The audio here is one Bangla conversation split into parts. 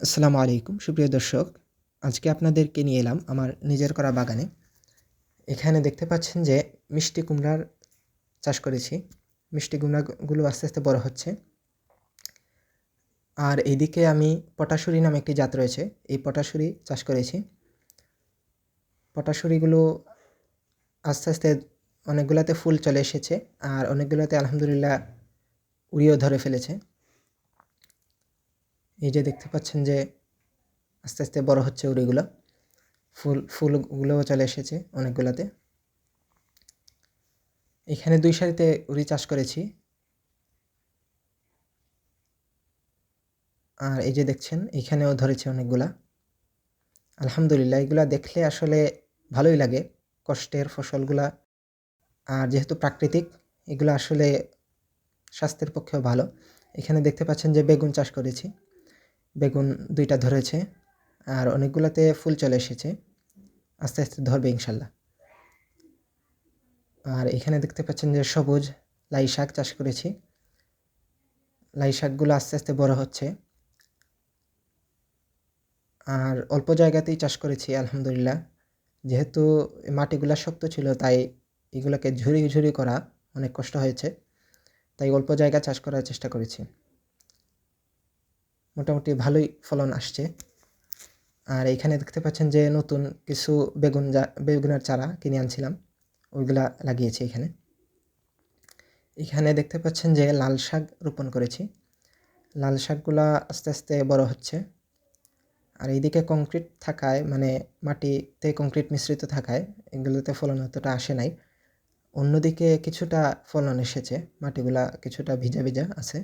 আসসালামু আলাইকুম সুপ্রিয় দর্শক। আজকে আপনাদেরকে নিয়ে এলাম আমার নিজের করা বাগানে। এখানে দেখতে পাচ্ছেন যে মিষ্টি কুমড়ার চাষ করেছি। মিষ্টি কুমড়াগুলো আস্তে, আস্তে বড় হচ্ছে। আর এইদিকে আমি পটাশুরি নামে একটি জাত রয়েছে, এই পটাশুরি চাষ করেছি। পটাশুরিগুলো আস্তে, আস্তে অনেকগুলাতে ফুল চলে এসেছে আর অনেকগুলাতে আলহামদুলিল্লাহ উড়িয়েও ধরে ফেলেছে। এই যে দেখতে পাচ্ছেন যে আস্তে, আস্তে বড় হচ্ছে উড়িগুলো। ফুলগুলোও চলে এসেছে অনেকগুলাতে। এখানে ২ সারিতে উড়ি চাষ করেছি। আর এই যে দেখছেন এখানেও ধরেছে অনেকগুলা। আলহামদুলিল্লাহ এগুলা দেখলে আসলে ভালোই লাগে, কষ্টের ফসলগুলা। আর যেহেতু প্রাকৃতিক এগুলা আসলে স্বাস্থ্যের পক্ষেও ভালো। এখানে দেখতে পাচ্ছেন যে বেগুন চাষ করেছি। বেগুন ২ টা ধরেছে আর অনেকগুলাতে ফুল চলে এসেছে। আস্তে, আস্তে ধরবে ইনশাল্লাহ। আর এখানে দেখতে পাচ্ছেন যে সবুজ লাই শাক চাষ করেছি। লাই শাকগুলো আস্তে, আস্তে বড় হচ্ছে। আর অল্প জায়গাতেই চাষ করেছি আলহামদুলিল্লাহ। যেহেতু মাটিগুলা শক্ত ছিল তাই এগুলাকে ঝুরি, ঝুরি করা অনেক কষ্ট হয়েছে। তাই অল্প জায়গা চাষ করার চেষ্টা করেছি। মোটামুটি ভালোই ফলন আসছে। আর এইখানে দেখতে পাচ্ছেন যে নতুন কিছু বেগুনের চারা কিনে আনছিলাম, ওইগুলা লাগিয়েছি এখানে। এখানে দেখতে পাচ্ছেন যে লাল শাক রোপণ করেছি। লাল শাকগুলা আস্তে, আস্তে বড় হচ্ছে। আর এইদিকে কংক্রিট থাকায় মানে মাটিতে কংক্রিট মিশ্রিত থাকায় এগুলোতে ফলন অতটা আসে নাই। অন্যদিকে কিছুটা ফলন এসেছে, মাটিগুলা কিছুটা ভিজা, ভিজা আছে।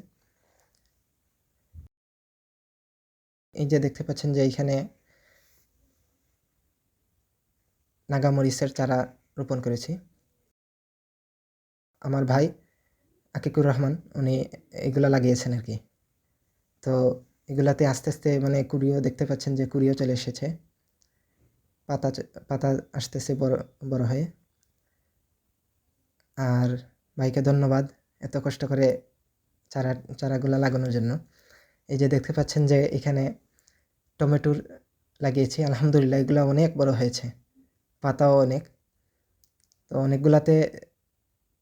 এই যে দেখতে পাচ্ছেন যে এইখানে নাগামরিচের চারা রোপণ করেছি। আমার ভাই আকিকুর রহমান উনি এগুলা লাগিয়েছেন আরকি। তো এগুলাতে আস্তে, আস্তে মানে কুঁড়িও দেখতে পাচ্ছেন যে কুঁড়িও চলে এসেছে। পাতা আসতেছে বড়, বড় হয়ে। আর ভাইকে ধন্যবাদ এত কষ্ট করে চারাগুলা লাগানোর জন্য। এই যে দেখতে পাচ্ছেন যে এখানে টমেটোর লাগিয়েছি। আলহামদুলিল্লাহ এগুলা অনেক বড় হয়েছে। পাতাও অনেক। তো অনেকগুলাতে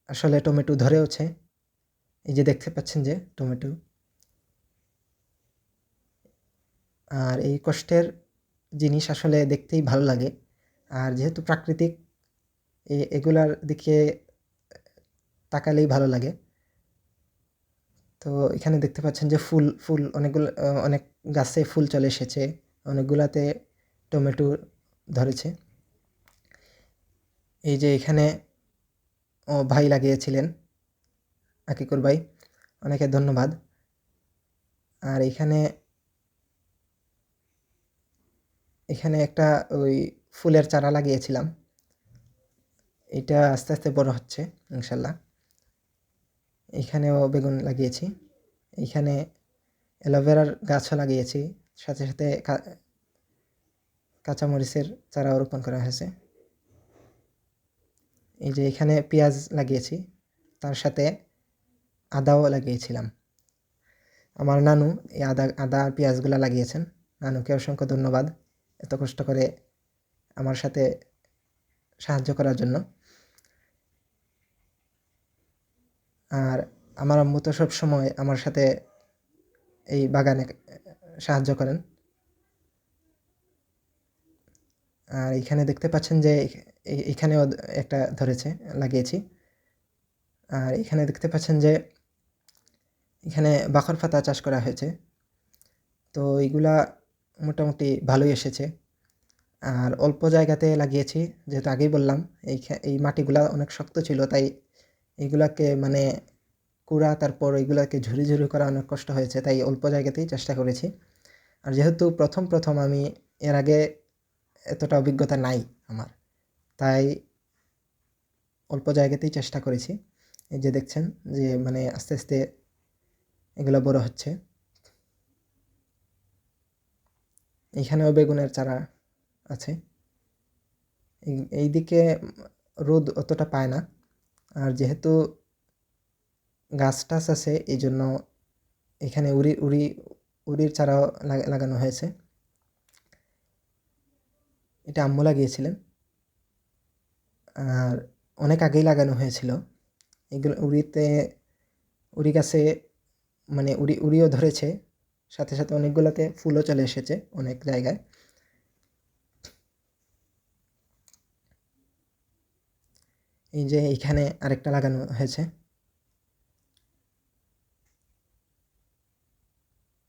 আসলে টমেটো ধরেওছে। এই যে দেখতে পাচ্ছেন যে টমেটো। আর এই কষ্টের জিনিস আসলে দেখতেই ভালো লাগে। আর যেহেতু প্রাকৃতিক এগুলার দিকে তাকালেই ভালো লাগে। তো এখানে দেখতে পাচ্ছেন যে ফুল অনেক গাছে ফুল চলে এসেছে। অনেকগুলাতে টমেটো ধরেছে। এই যে এখানে ভাই লাগিয়েছিলেন, আকিকুর ভাই। অনেকে ধন্যবাদ। আর এখানে একটা ওই ফুলের চারা লাগিয়েছিলাম। এটা আস্তে, আস্তে বড় হচ্ছে ইনশাল্লাহ। এখানেও বেগুন লাগিয়েছি। এইখানে অ্যালোভেরার গাছও লাগিয়েছি। সাথে, সাথে কাঁচামরিচের চারাও রোপণ করা হয়েছে। এই যে এখানে পেঁয়াজ লাগিয়েছি। তার সাথে আদাও লাগিয়েছিলাম। আমার নানু এই আদা আর পেঁয়াজগুলা লাগিয়েছেন। নানুকে অসংখ্য ধন্যবাদ এত কষ্ট করে আমার সাথে সাহায্য করার জন্য। আর আমার আম্মু তো সবসময় আমার সাথে এই বাগানে সাহায্য করেন। আর এখানে দেখতে পাচ্ছেন যে এখানেও একটা ধরেছে, লাগিয়েছি। আর এখানে দেখতে পাচ্ছেন যে এখানে বাখর পাতা চাষ করা হয়েছে। তো এইগুলা মোটামুটি ভালোই এসেছে। আর অল্প জায়গাতে লাগিয়েছি, যেহেতু আগেই বললাম এই মাটিগুলা অনেক শক্ত ছিল তাই এগুলাকে মানে কুড়া তারপর এগুলাকে ঝুরি, ঝুরি করা অনেক কষ্ট হয়েছে, তাই অল্প জায়গাতেই চেষ্টা করেছি। আর যেহেতু প্রথম আমি এর আগে এতটা অভিজ্ঞতা নাই আমার, তাই অল্প জায়গাতেই চেষ্টা করেছি। এই যে দেখছেন যে মানে আস্তে, আস্তে এগুলা বড় হচ্ছে। এখানেও বেগুনের চারা আছে। এইদিকে রোদ অতটা পায় না। আর যেহেতু গাছ-টাছ আছে এইজন্য এখানে উড়ি উড়ির চারাও লাগানো হয়েছে। এটা আম্মু লাগিয়েছিলেন, আর অনেক আগেই লাগানো হয়েছিল। এগুলো উড়ি গাছে মানে উড়িও ধরেছে, সাথে সাথে অনেকগুলোতে ফুলও চলে এসেছে অনেক জায়গায়। এই যে এইখানে আরেকটা লাগানো হয়েছে,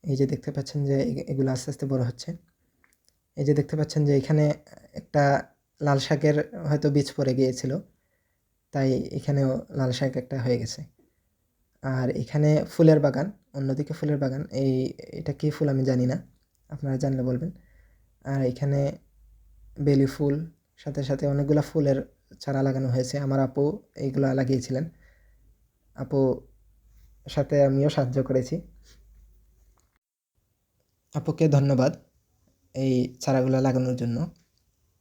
এই যে দেখতে পাচ্ছেন যে এগুলো আস্তে আস্তে বড় হচ্ছে। এই যে দেখতে পাচ্ছেন যে এখানে একটা লাল শাকের হয়তো বীজ পড়ে গিয়েছিল, তাই এখানেও লাল শাক একটা হয়ে গেছে। আর এখানে ফুলের বাগান, অন্যদিকে ফুলের বাগান। এটা কি ফুল আমি জানি না, আপনারা জানলে বলবেন। আর এখানে বেলি ফুল, সাথে সাথে অনেকগুলা ফুলের চারা লাগানো হয়েছে। আমার আপু এইগুলা লাগিয়েছিলেন, আপু সাথে আমিও সাহায্য করেছি। আপুকে ধন্যবাদ এই চারাগুলা লাগানোর জন্য।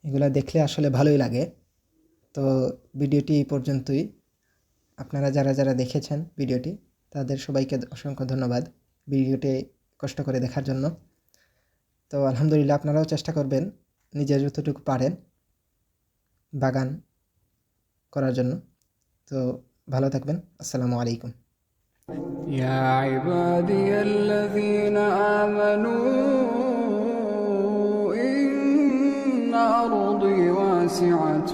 এগুলা দেখলে আসলে ভালোই লাগে। তো ভিডিওটি এই পর্যন্তই। আপনারা যারা যারা দেখেছেন ভিডিওটি, তাদের সবাইকে অসংখ্য ধন্যবাদ ভিডিওটি কষ্ট করে দেখার জন্য। তো আলহামদুলিল্লাহ, আপনারাও চেষ্টা করবেন নিজের যতটুকু পারেন বাগান করার জন্য। তো ভালো থাকবেন। আসসালামু আলাইকুম। يا عبادي الذين آمنوا إن أرضي واسعة